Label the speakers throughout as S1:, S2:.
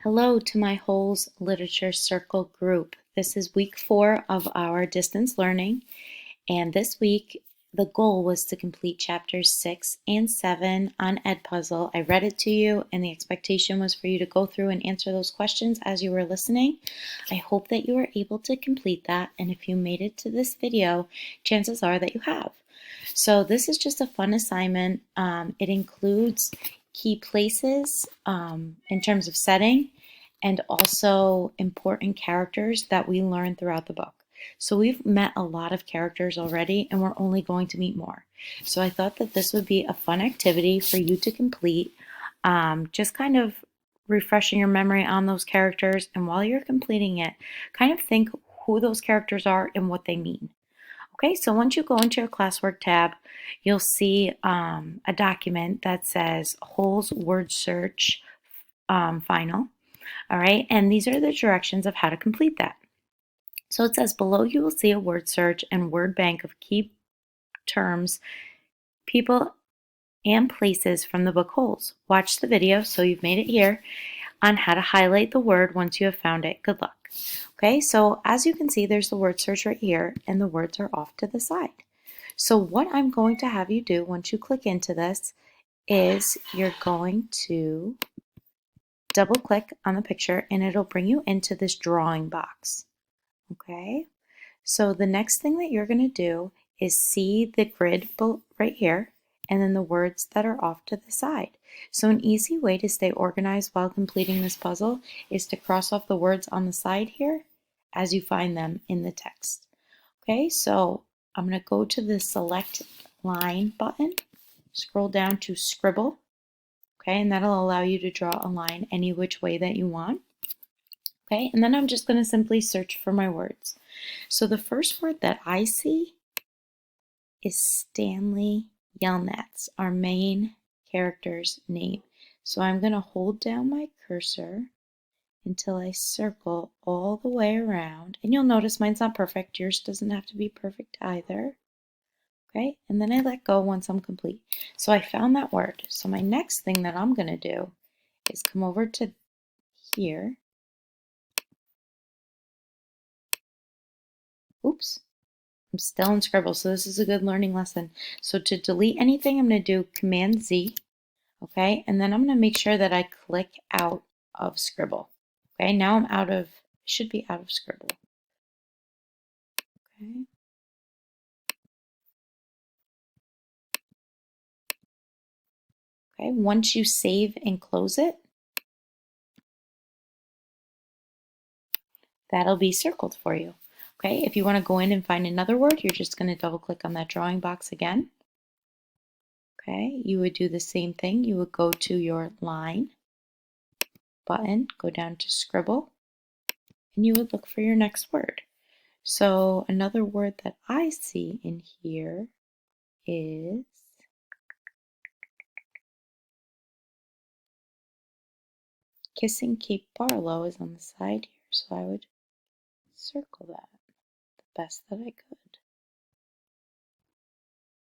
S1: Hello to my Holes Literature Circle group. This is week 4 of our distance learning, and this week the goal was to complete chapters 6 and 7 on Edpuzzle. I read it to you, and the expectation was for you to go through and answer those questions as you were listening. I hope that you were able to complete that, and if you made it to this video, chances are that you have. So this is just a fun assignment. It includes key places in terms of setting, and also important characters that we learn throughout the book. So we've met a lot of characters already, and we're only going to meet more. So I thought that this would be a fun activity for you to complete, just kind of refreshing your memory on those characters. And while you're completing it, kind of think who those characters are and what they mean. Okay, so once you go into your classwork tab, you'll see a document that says Holes Word Search Final. All right, and these are the directions of how to complete that. So it says below you will see a word search and word bank of key terms, people, and places from the book Holes. Watch the video, so you've made it here, on how to highlight the word once you have found it. Good luck. Okay, so as you can see, there's the word search right here, and the words are off to the side. So what I'm going to have you do once you click into this is you're going to double click on the picture and it'll bring you into this drawing box. Okay, so the next thing that you're going to do is see the grid right here and then the words that are off to the side. So an easy way to stay organized while completing this puzzle is to cross off the words on the side here as you find them in the text. Okay, so I'm going to go to the select line button, scroll down to scribble. Okay, and that'll allow you to draw a line any which way that you want. Okay, and then I'm just going to simply search for my words. So the first word that I see is Stanley Yelnats, our main character's name. So I'm going to hold down my cursor until I circle all the way around. And you'll notice mine's not perfect. Yours doesn't have to be perfect either. Okay, and then I let go once I'm complete. So I found that word. So my next thing that I'm going to do is come over to here. Oops, I'm still in Scribble, so this is a good learning lesson. So to delete anything, I'm going to do Command Z, okay, and then I'm going to make sure that I click out of Scribble. Okay, now I'm out of, should be out of Scribble. Okay. Okay, once you save and close it, that'll be circled for you. Okay, if you want to go in and find another word, you're just going to double click on that drawing box again. Okay, you would do the same thing. You would go to your line button, go down to Scribble, and you would look for your next word. So another word that I see in here is Kissing Cape Barlow is on the side here, so I would circle that the best that I could.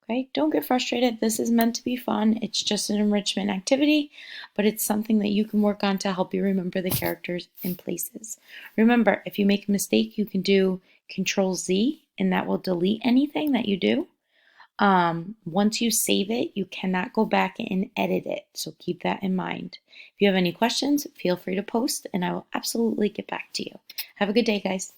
S1: Okay, don't get frustrated. This is meant to be fun. It's just an enrichment activity, but it's something that you can work on to help you remember the characters and places. Remember, if you make a mistake, you can do Control Z, and that will delete anything that you do. Once you save it, you cannot go back and edit it, so keep that in mind. If you have any questions, feel free to post, and I will absolutely get back to you. Have a good day, guys.